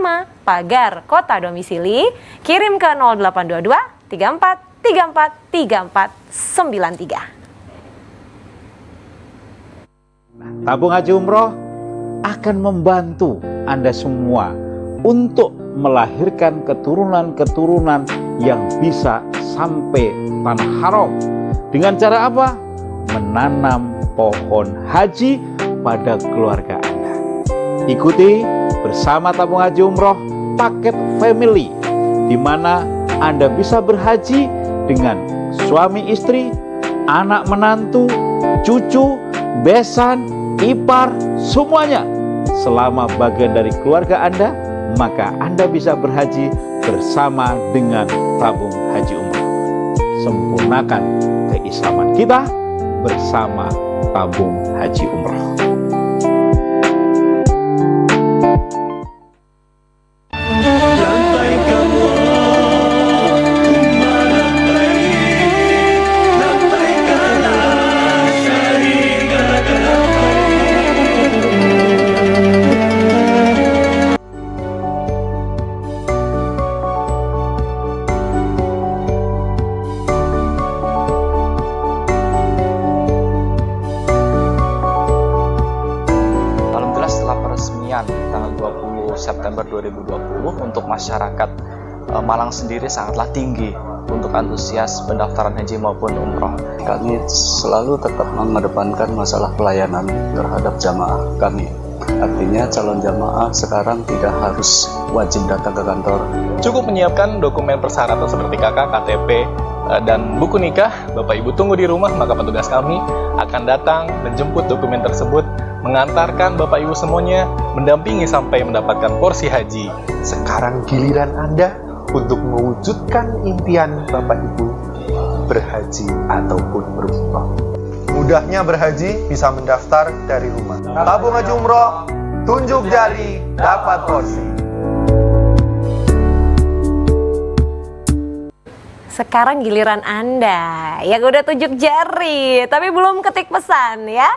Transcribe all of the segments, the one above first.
nama, pagar, kota domisili, kirim ke 0822 34 34 3493. Tabung Haji Umroh akan membantu Anda semua untuk melahirkan keturunan-keturunan yang bisa sampai tanah haram. Dengan cara apa? Menanam pohon haji pada keluarga Anda. Ikuti bersama Tabung Haji Umroh paket family, di mana Anda bisa berhaji dengan suami istri, anak menantu, cucu, besan, ipar, semuanya. Selama bagian dari keluarga Anda, maka Anda bisa berhaji bersama dengan Tabung Haji Umroh. Sempurnakan keislaman kita bersama Tabung Haji Umroh. Tanggal 20 September 2020 untuk masyarakat Malang sendiri sangatlah tinggi untuk antusias pendaftaran haji maupun umroh. Kami selalu tetap mengedepankan masalah pelayanan terhadap jamaah kami. Artinya calon jamaah sekarang tidak harus wajib datang ke kantor. Cukup menyiapkan dokumen persyaratan seperti KK, KTP, dan buku nikah. Bapak Ibu tunggu di rumah, maka petugas kami akan datang menjemput dokumen tersebut, mengantarkan Bapak Ibu semuanya, mendampingi sampai mendapatkan porsi haji. Sekarang giliran Anda untuk mewujudkan impian Bapak Ibu berhaji ataupun berumrah. Mudahnya berhaji bisa mendaftar dari rumah. Tabung Haji Umroh, tunjuk jari, dapat porsi. Sekarang giliran Anda yang udah tunjuk jari tapi belum ketik pesan ya.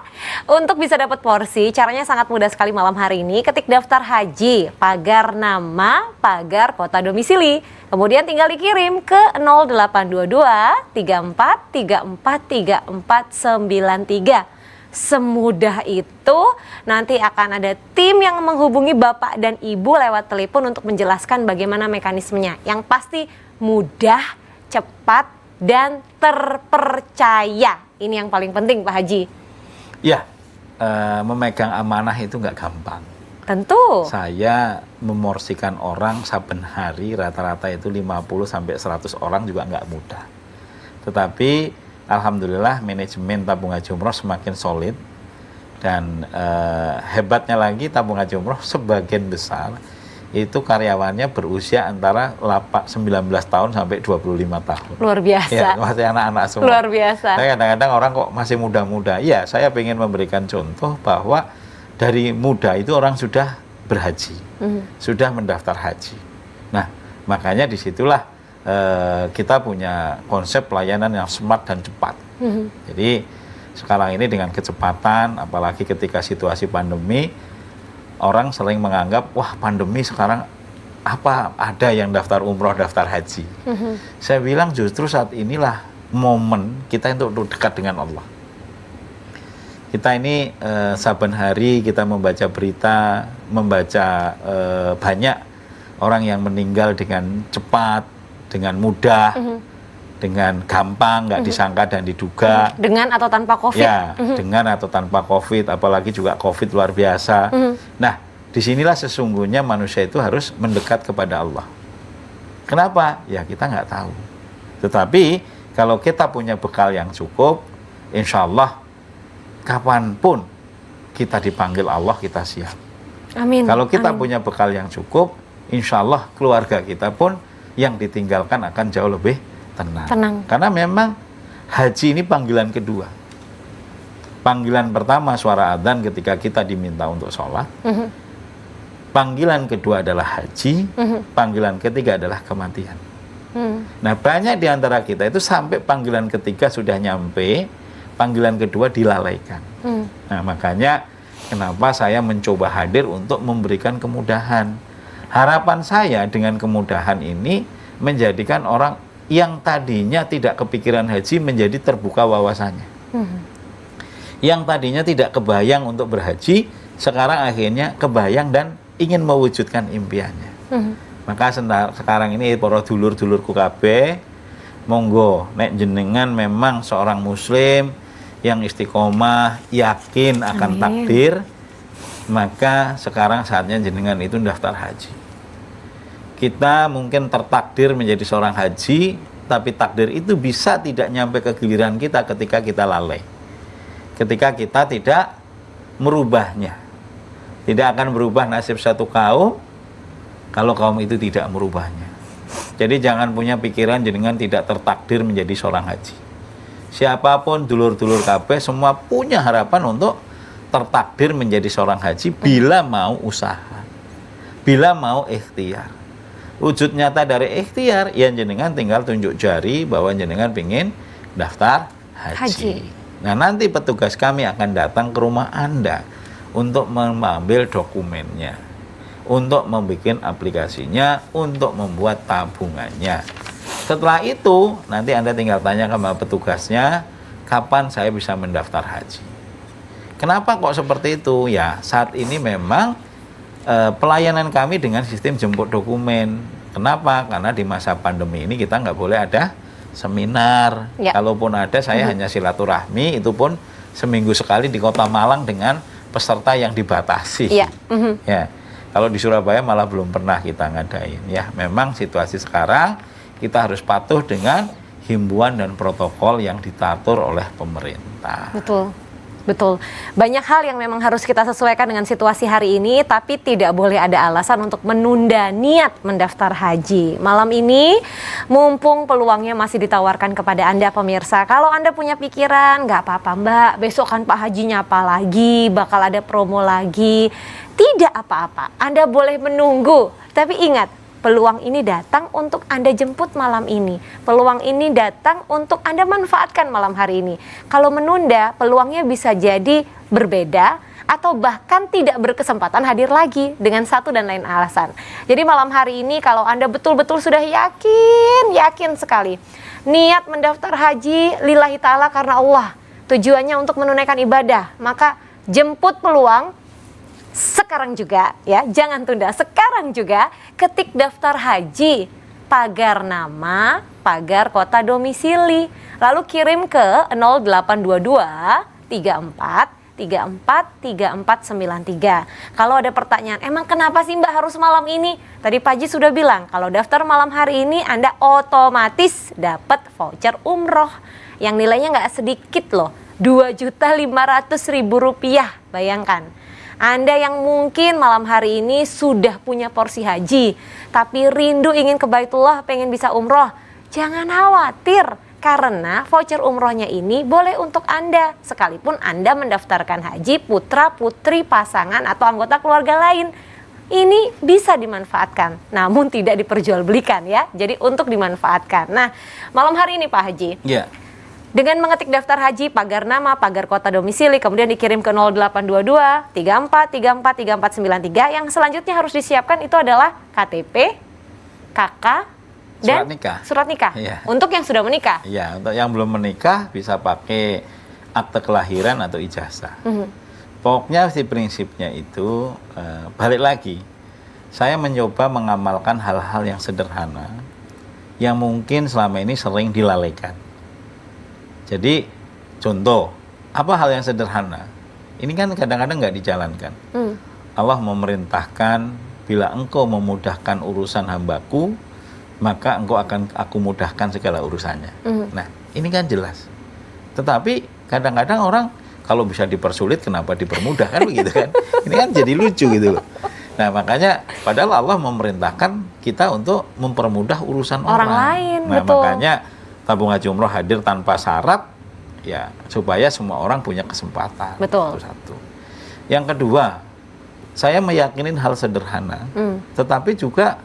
Untuk bisa dapat porsi, caranya sangat mudah sekali malam hari ini. Ketik daftar haji, pagar nama, pagar kota domisili. Kemudian tinggal dikirim ke 0822 34 34 3493. Semudah itu. Nanti akan ada tim yang menghubungi Bapak dan Ibu lewat telepon untuk menjelaskan bagaimana mekanismenya. Yang pasti mudah, cepat, dan terpercaya. Ini yang paling penting, Pak Haji. Ya, memegang amanah itu nggak gampang. Tentu. Saya memorsikan orang saben hari rata-rata itu 50-100 orang juga nggak mudah. Tetapi alhamdulillah manajemen Tabung Haji Umroh semakin solid. Dan hebatnya lagi Tabung Haji Umroh sebagian besar itu karyawannya berusia antara 19 tahun sampai 25 tahun. Luar biasa. Ya, masih anak-anak semua. Luar biasa. Saya kadang-kadang orang kok masih muda-muda. Iya, saya ingin memberikan contoh bahwa dari muda itu orang sudah berhaji, sudah mendaftar haji. Nah, makanya disitulah kita punya konsep pelayanan yang smart dan cepat. Jadi sekarang ini dengan kecepatan, apalagi ketika situasi pandemi, orang sering menganggap, wah pandemi sekarang apa ada yang daftar umroh, daftar haji. Saya bilang justru saat inilah momen kita untuk dekat dengan Allah. Kita ini saben hari kita membaca berita, membaca banyak orang yang meninggal dengan cepat, dengan mudah, dengan gampang, nggak disangka dan diduga. Dengan atau tanpa COVID. Ya, dengan atau tanpa COVID, apalagi juga COVID luar biasa. Nah, disinilah sesungguhnya manusia itu harus mendekat kepada Allah. Kenapa? Ya kita nggak tahu. Tetapi kalau kita punya bekal yang cukup, insya Allah kapanpun kita dipanggil Allah, kita siap. Amin. Kalau kita punya bekal yang cukup, insya Allah keluarga kita pun yang ditinggalkan akan jauh lebih tenang. Karena memang haji ini panggilan kedua. Panggilan pertama suara adzan ketika kita diminta untuk sholat. Panggilan kedua adalah haji. Panggilan ketiga adalah kematian. Nah banyak di antara kita itu sampai panggilan ketiga sudah nyampe, panggilan kedua dilalaikan. Nah makanya kenapa saya mencoba hadir untuk memberikan kemudahan. Harapan saya dengan kemudahan ini menjadikan orang yang tadinya tidak kepikiran haji menjadi terbuka wawasannya. Yang tadinya tidak kebayang untuk berhaji, sekarang akhirnya kebayang dan ingin mewujudkan impiannya. Maka sekarang ini para dulur-dulurku kabeh, monggo nek jenengan memang seorang muslim yang istiqomah, yakin akan Amin. takdir, maka sekarang saatnya jenengan itu daftar haji. Kita mungkin tertakdir menjadi seorang haji, tapi takdir itu bisa tidak nyampe ke giliran kita ketika kita lalai. Ketika kita tidak merubahnya. Tidak akan berubah nasib satu kaum kalau kaum itu tidak merubahnya. Jadi jangan punya pikiran jenengan tidak tertakdir menjadi seorang haji. Siapapun dulur-dulur kabeh semua punya harapan untuk tertakdir menjadi seorang haji bila mau usaha, bila mau ikhtiar. Wujud nyata dari ikhtiar, yang jenengan tinggal tunjuk jari bahwa jenengan ingin daftar haji. Nah, nanti petugas kami akan datang ke rumah Anda untuk mengambil dokumennya, untuk membuat aplikasinya, untuk membuat tabungannya. Setelah itu, nanti Anda tinggal tanya sama petugasnya, kapan saya bisa mendaftar haji. Kenapa kok seperti itu? Ya, saat ini memang pelayanan kami dengan sistem jemput dokumen. Kenapa? Karena di masa pandemi ini kita nggak boleh ada seminar. Ya. Kalaupun ada, saya hanya silaturahmi, itu pun seminggu sekali di Kota Malang dengan peserta yang dibatasi. Ya. Ya. Kalau di Surabaya malah belum pernah kita ngadain. Ya, memang situasi sekarang kita harus patuh dengan himbauan dan protokol yang diatur oleh pemerintah. Betul. Betul. Banyak hal yang memang harus kita sesuaikan dengan situasi hari ini, tapi tidak boleh ada alasan untuk menunda niat mendaftar haji. Malam ini, mumpung peluangnya masih ditawarkan kepada Anda pemirsa, kalau Anda punya pikiran, nggak apa-apa Mbak, besok kan Pak Hajinya apa lagi, bakal ada promo lagi. Tidak apa-apa, Anda boleh menunggu. Tapi ingat, peluang ini datang untuk Anda jemput malam ini. Peluang ini datang untuk Anda manfaatkan malam hari ini. Kalau menunda, peluangnya bisa jadi berbeda atau bahkan tidak berkesempatan hadir lagi dengan satu dan lain alasan. Jadi malam hari ini kalau Anda betul-betul sudah yakin sekali niat mendaftar haji lillahi ta'ala karena Allah, tujuannya untuk menunaikan ibadah, maka jemput peluang sekarang juga ya, jangan tunda, sekarang juga ketik daftar haji, pagar nama, pagar kota domisili, lalu kirim ke 0822 34 349493. Kalau ada pertanyaan, emang kenapa sih Mbak harus malam ini? Tadi Pak Haji sudah bilang, kalau daftar malam hari ini Anda otomatis dapat voucher umroh yang nilainya nggak sedikit loh, Rp2.500.000. Bayangkan, Anda yang mungkin malam hari ini sudah punya porsi haji, tapi rindu ingin ke Baitullah, pengen bisa umroh, jangan khawatir. Karena voucher umrohnya ini boleh untuk Anda, sekalipun Anda mendaftarkan haji putra, putri, pasangan, atau anggota keluarga lain. Ini bisa dimanfaatkan, namun tidak diperjualbelikan ya, jadi untuk dimanfaatkan. Nah, malam hari ini Pak Haji, dengan mengetik daftar haji, pagar nama, pagar kota domisili, kemudian dikirim ke 0822 34 34 3493. Yang selanjutnya harus disiapkan itu adalah KTP, KK, dan surat nikah. Iya. Untuk yang sudah menikah. Iya, untuk yang belum menikah bisa pakai akte kelahiran atau ijazah. Pokoknya si prinsipnya itu balik lagi. Saya mencoba mengamalkan hal-hal yang sederhana yang mungkin selama ini sering dilalaikan. Jadi contoh, apa hal yang sederhana? Ini kan kadang-kadang nggak dijalankan. Allah memerintahkan, bila engkau memudahkan urusan hambaku, maka engkau akan aku mudahkan segala urusannya. Nah, ini kan jelas. Tetapi kadang-kadang orang kalau bisa dipersulit, kenapa dipermudah kan begitu kan? Ini kan jadi lucu gitu loh. Nah, makanya padahal Allah memerintahkan kita untuk mempermudah urusan orang lain. Nah, betul. makanya tabung haji umroh hadir tanpa syarat ya supaya semua orang punya kesempatan. Betul. Itu satu. Yang kedua, saya meyakini hal sederhana, tetapi juga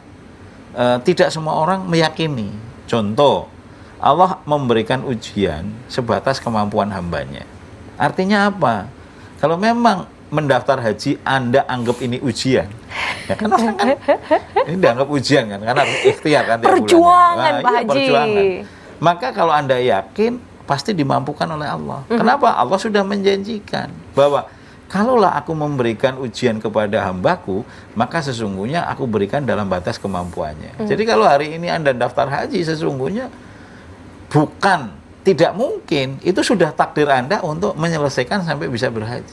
tidak semua orang meyakini. Contoh, Allah memberikan ujian sebatas kemampuan hambanya. Artinya apa? Kalau memang mendaftar haji Anda anggap ini ujian, Ya kan orang kan ini dianggap ujian kan, karena harus ikhtiar kan tiap Perjuangan, bulannya. Pak Iya, Haji. perjuangan. Maka kalau Anda yakin, pasti dimampukan oleh Allah. Kenapa? Allah sudah menjanjikan bahwa kalaulah aku memberikan ujian kepada hambaku, maka sesungguhnya aku berikan dalam batas kemampuannya. Jadi kalau hari ini Anda daftar haji, sesungguhnya bukan tidak mungkin, itu sudah takdir Anda untuk menyelesaikan sampai bisa berhaji.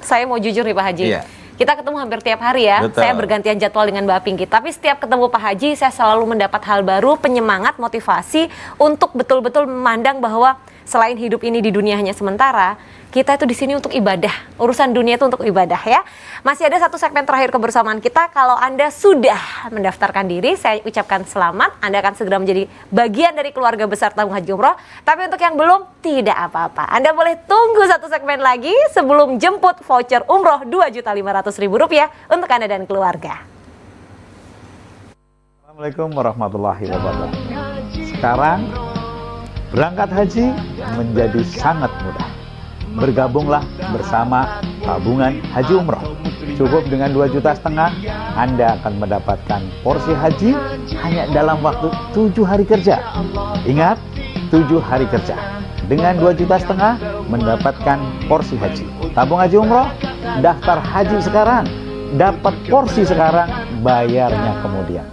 Saya mau jujur nih Pak Haji. Iya. Kita ketemu hampir tiap hari ya. Betul. Saya bergantian jadwal dengan Mbak Pinky. Tapi setiap ketemu Pak Haji, saya selalu mendapat hal baru, penyemangat, motivasi untuk betul-betul memandang bahwa selain hidup ini di dunia hanya sementara, kita itu di sini untuk ibadah. Urusan dunia itu untuk ibadah ya. Masih ada satu segmen terakhir kebersamaan kita. Kalau Anda sudah mendaftarkan diri, saya ucapkan selamat. Anda akan segera menjadi bagian dari keluarga besar tabung haji umroh. Tapi untuk yang belum, tidak apa-apa. Anda boleh tunggu satu segmen lagi sebelum jemput voucher umroh Rp2.500.000 untuk Anda dan keluarga. Assalamualaikum warahmatullahi wabarakatuh. Sekarang berangkat haji menjadi sangat mudah. Bergabunglah bersama tabungan haji umroh. Cukup dengan 2,5 juta, Anda akan mendapatkan porsi haji hanya dalam waktu 7 hari kerja. Ingat, 7 hari kerja. Dengan 2,5 juta mendapatkan porsi haji. Tabung haji umroh, daftar haji sekarang, dapat porsi sekarang, bayarnya kemudian.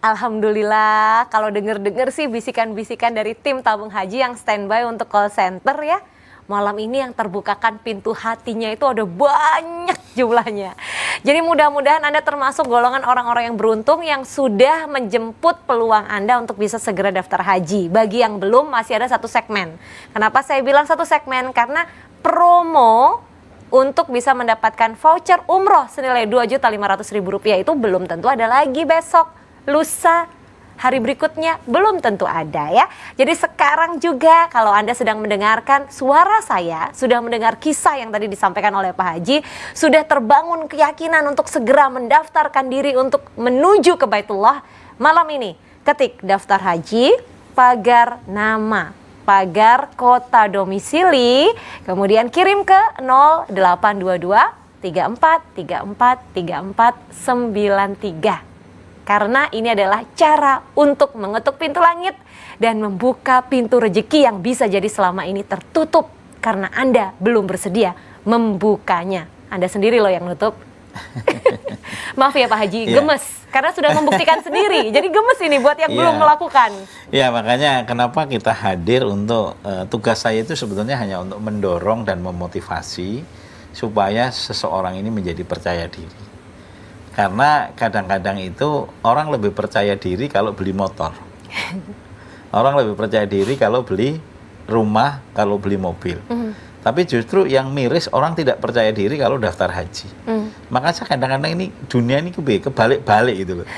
Alhamdulillah, kalau denger-denger sih bisikan-bisikan dari tim tabung haji yang standby untuk call center ya. Malam ini yang terbukakan pintu hatinya itu ada banyak jumlahnya. Jadi mudah-mudahan Anda termasuk golongan orang-orang yang beruntung yang sudah menjemput peluang Anda untuk bisa segera daftar haji. Bagi yang belum, masih ada satu segmen. Kenapa saya bilang satu segmen? Karena promo untuk bisa mendapatkan voucher umroh senilai Rp2.500.000 itu belum tentu ada lagi besok, lusa, hari berikutnya belum tentu ada ya. Jadi sekarang juga kalau Anda sedang mendengarkan suara saya, sudah mendengar kisah yang tadi disampaikan oleh Pak Haji, sudah terbangun keyakinan untuk segera mendaftarkan diri untuk menuju ke Baitullah, malam ini ketik daftar haji, pagar nama, pagar kota domisili, kemudian kirim ke 0822 34343493. Karena ini adalah cara untuk mengetuk pintu langit dan membuka pintu rezeki yang bisa jadi selama ini tertutup karena Anda belum bersedia membukanya. Anda sendiri loh yang nutup. Maaf ya Pak Haji, gemes. Karena sudah membuktikan sendiri. Jadi gemes ini buat yang belum melakukan. Ya, makanya kenapa kita hadir untuk tugas saya itu sebetulnya hanya untuk mendorong dan memotivasi supaya seseorang ini menjadi percaya diri. Karena kadang-kadang itu orang lebih percaya diri kalau beli motor. Orang lebih percaya diri kalau beli rumah, kalau beli mobil. Tapi justru yang miris orang tidak percaya diri kalau daftar haji. Makanya kadang-kadang ini dunia ini kebalik-balik gitu loh.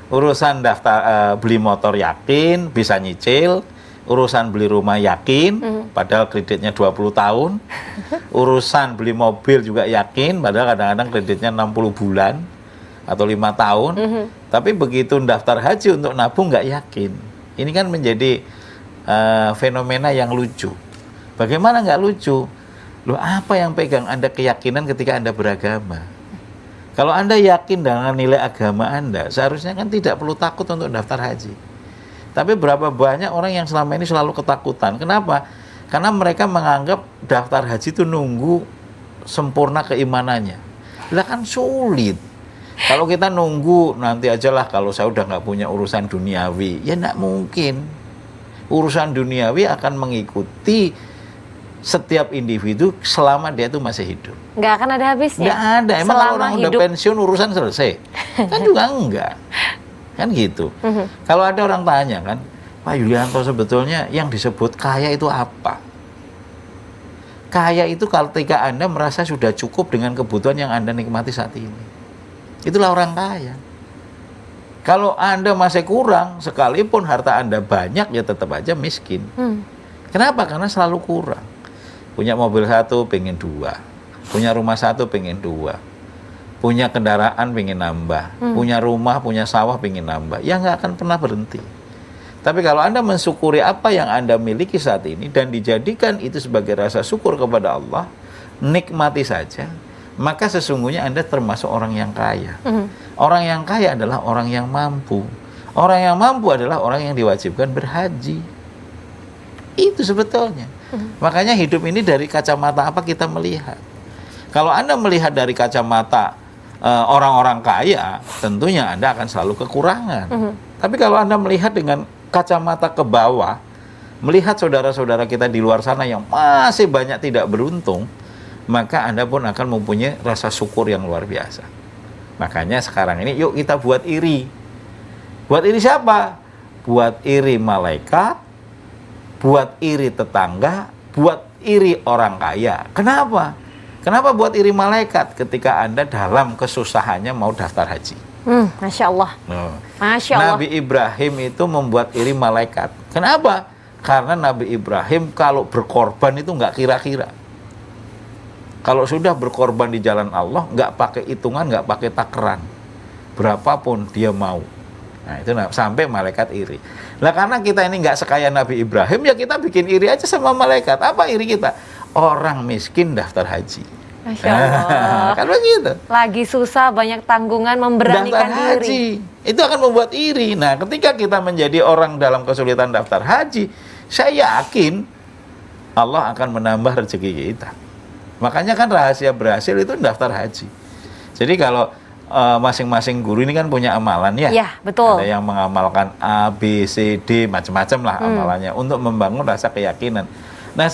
Urusan daftar beli motor yakin, bisa nyicil. Urusan beli rumah yakin, padahal kreditnya 20 tahun. Urusan beli mobil juga yakin, padahal kadang-kadang kreditnya 60 bulan. Atau 5 tahun, tapi begitu daftar haji untuk nabung nggak yakin. Ini kan menjadi fenomena yang lucu. Bagaimana nggak lucu? Loh, apa yang pegang Anda keyakinan ketika Anda beragama? Kalau Anda yakin dengan nilai agama Anda, seharusnya kan tidak perlu takut untuk daftar haji. Tapi berapa banyak orang yang selama ini selalu ketakutan. Kenapa? Karena mereka menganggap daftar haji itu nunggu sempurna keimanannya. Lah kan sulit. Kalau kita nunggu nanti ajalah kalau saya udah nggak punya urusan duniawi, ya nggak mungkin. Urusan duniawi akan mengikuti setiap individu selama dia itu masih hidup. Nggak akan ada habisnya. Nggak ada. Emang selama kalau orang hidup. udah pensiun urusan selesai? Kan juga enggak. Kan gitu. Kalau ada orang tanya kan, Pak Yulianto sebetulnya yang disebut kaya itu apa? Kaya itu ketika Anda merasa sudah cukup dengan kebutuhan yang Anda nikmati saat ini. Itulah orang kaya. Kalau Anda masih kurang, sekalipun harta Anda banyak, ya tetap aja miskin. Kenapa? Karena selalu kurang. Punya mobil 1, pengen 2. punya rumah 1 pengen 2, punya kendaraan pengen nambah, punya rumah, punya sawah pengen nambah, ya nggak akan pernah berhenti. Tapi kalau Anda mensyukuri apa yang Anda miliki saat ini dan dijadikan itu sebagai rasa syukur kepada Allah, nikmati saja, maka sesungguhnya Anda termasuk orang yang kaya. Orang yang kaya adalah orang yang mampu. Orang yang mampu adalah orang yang diwajibkan berhaji. Itu sebetulnya. Makanya hidup ini dari kacamata apa kita melihat. Kalau Anda melihat dari kacamata orang-orang kaya, tentunya Anda akan selalu kekurangan. Tapi kalau Anda melihat dengan kacamata ke bawah, melihat saudara-saudara kita di luar sana yang masih banyak tidak beruntung, maka Anda pun akan mempunyai rasa syukur yang luar biasa. Makanya sekarang ini yuk kita buat iri. Buat iri siapa? Buat iri malaikat, buat iri tetangga, buat iri orang kaya. Kenapa? Kenapa buat iri malaikat ketika Anda dalam kesusahannya mau daftar haji? Masya Allah. Masya Allah. Nabi Ibrahim itu membuat iri malaikat. Kenapa? Karena Nabi Ibrahim kalau berkorban itu nggak kira-kira. Kalau sudah berkorban di jalan Allah, nggak pakai hitungan, nggak pakai takeran. Berapapun dia mau. Nah itu sampai malaikat iri. Nah karena kita ini nggak sekaya Nabi Ibrahim, ya kita bikin iri aja sama malaikat. Apa iri kita? Orang miskin daftar haji. Masya Allah. Kan begitu. Lagi susah, banyak tanggungan, memberanikan Daftar haji. diri. Itu akan membuat iri. Nah ketika kita menjadi orang dalam kesulitan daftar haji, saya yakin Allah akan menambah rezeki kita. Makanya kan rahasia berhasil itu daftar haji. Jadi kalau masing-masing guru ini kan punya amalan ya. Iya, betul. Ada yang mengamalkan A, B, C, D, macam-macam lah amalannya untuk membangun rasa keyakinan. Nah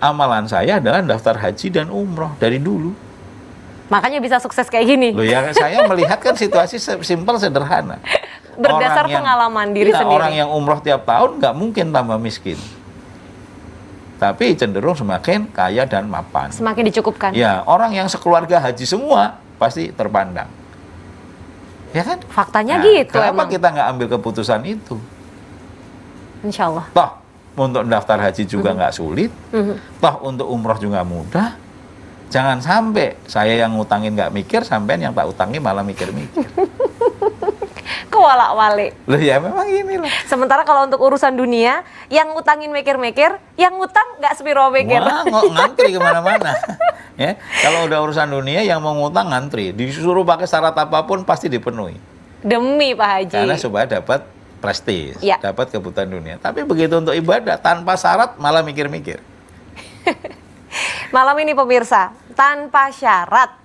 amalan saya adalah daftar haji dan umroh dari dulu. Makanya bisa sukses kayak gini. Loh ya saya melihat kan situasi simpel sederhana. Berdasar pengalaman diri sendiri. Orang yang umroh tiap tahun nggak mungkin tambah miskin. Tapi cenderung semakin kaya dan mapan. Semakin dicukupkan. Ya, orang yang sekeluarga haji semua pasti terpandang. Ya kan? Faktanya gitu kenapa emang. kita nggak ambil keputusan itu? Insya Allah. Toh, untuk daftar haji juga nggak sulit. Toh, untuk umroh juga mudah. Jangan sampai saya yang ngutangin nggak mikir, sampean yang tak utangi malah mikir-mikir. Kewalak-walik. Loh ya memang ini loh. Sementara kalau untuk urusan dunia, yang ngutangin mikir-mikir, yang ngutang nggak sepiro mikir. Wah, ngantri kemana-mana. Ya, kalau udah urusan dunia, yang mau ngutang ngantri, disuruh pakai syarat apapun pasti dipenuhi. Demi Pak Haji. Karena supaya dapat prestis, Ya. dapat kebutuhan dunia. Tapi begitu untuk ibadah, tanpa syarat malah mikir-mikir. Malam ini pemirsa, tanpa syarat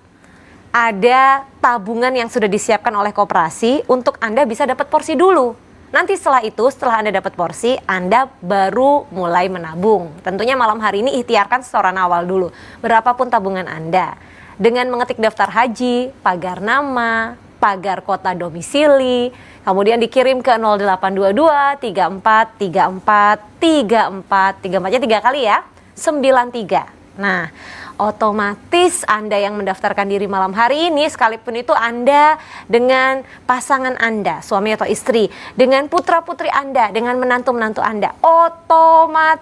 ada tabungan yang sudah disiapkan oleh koperasi untuk Anda bisa dapat porsi dulu. Nanti setelah itu, setelah Anda dapat porsi, Anda baru mulai menabung. Tentunya malam hari ini ikhtiarkan setoran awal dulu. Berapapun tabungan Anda. Dengan mengetik daftar haji, pagar nama, pagar kota domisili, kemudian dikirim ke 0822 34 34 34 34-nya 3 kali ya, 93. Nah, otomatis Anda yang mendaftarkan diri malam hari ini, sekalipun itu Anda dengan pasangan Anda, suami atau istri, dengan putra-putri Anda, dengan menantu-menantu Anda, otomatis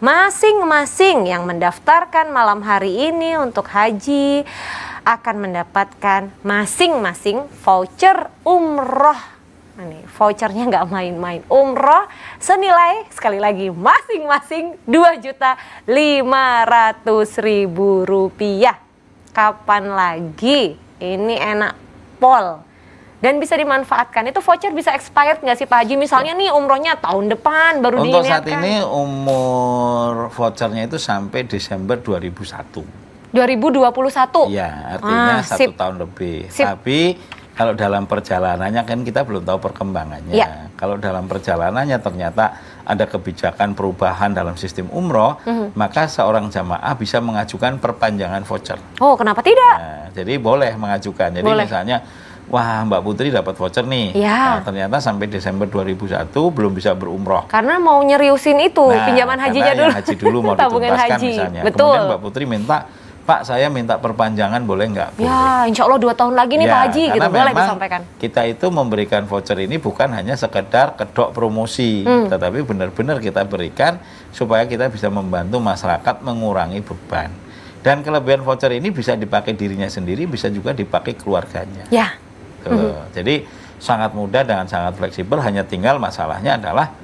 masing-masing yang mendaftarkan malam hari ini untuk haji akan mendapatkan masing-masing voucher umroh. Nih, vouchernya nggak main-main, umroh senilai sekali lagi masing-masing Rp2.500.000. Kapan lagi? Ini enak pol dan bisa dimanfaatkan. Itu voucher bisa expired nggak sih Pak Haji? Misalnya nih umrohnya tahun depan baru Untuk diniatkan. saat ini umur vouchernya itu sampai Desember 2001. 2021. Ya, artinya 1 sip. tahun lebih. Sip. Tapi kalau dalam perjalanannya kan kita belum tahu perkembangannya. Ya. Kalau dalam perjalanannya ternyata ada kebijakan perubahan dalam sistem umroh, maka seorang jamaah bisa mengajukan perpanjangan voucher. Oh, kenapa tidak? Nah, jadi boleh mengajukan. Jadi Boleh. misalnya, wah Mbak Putri dapat voucher nih. Ya. Nah, ternyata sampai Desember 2001 belum bisa berumroh. Karena mau nyeriusin itu pinjaman hajinya karena dulu. yang haji dulu mau Tabungan dituntaskan haji. misalnya. Betul. Kemudian Mbak Putri minta Pak saya minta perpanjangan boleh nggak? Boleh. Ya, insya Allah 2 tahun lagi nih Pak Haji gitu, karena boleh memang disampaikan. kita itu memberikan voucher ini bukan hanya sekedar kedok promosi, tetapi benar-benar kita berikan supaya kita bisa membantu masyarakat mengurangi beban. Dan kelebihan voucher ini bisa dipakai dirinya sendiri, bisa juga dipakai keluarganya. Ya. Tuh. Jadi sangat mudah dan sangat fleksibel, hanya tinggal masalahnya adalah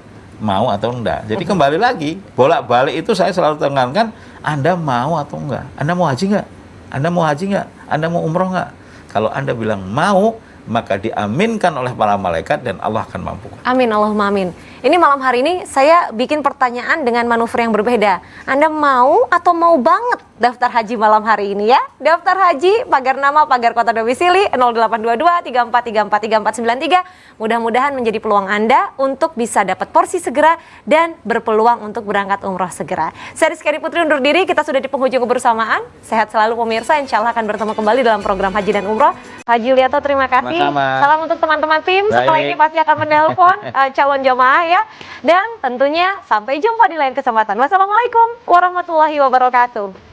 mau atau enggak. Jadi kembali lagi, bolak-balik itu saya selalu tekankan, Anda mau atau enggak? Anda mau haji enggak? Anda mau haji enggak? Anda mau umroh enggak? Kalau Anda bilang mau, maka diaminkan oleh para malaikat dan Allah akan mampukan. Amin, Allahumma amin. Ini malam hari ini saya bikin pertanyaan dengan manuver yang berbeda. Anda mau atau mau banget daftar haji malam hari ini ya? Daftar haji, pagar nama, pagar kota domisili 0822 3434 3493. Mudah-mudahan menjadi peluang Anda untuk bisa dapat porsi segera dan berpeluang untuk berangkat umroh segera. Saya Rizky Putri undur diri, kita sudah di penghujung kebersamaan. Sehat selalu pemirsa, insya Allah akan bertemu kembali dalam program Haji dan Umroh. Haji Yulianto, terima kasih. Sama-sama. Salam untuk teman-teman tim. Setelah Baik. ini pasti akan menelpon calon jamaah ya. Dan tentunya sampai jumpa di lain kesempatan. Wassalamualaikum warahmatullahi wabarakatuh.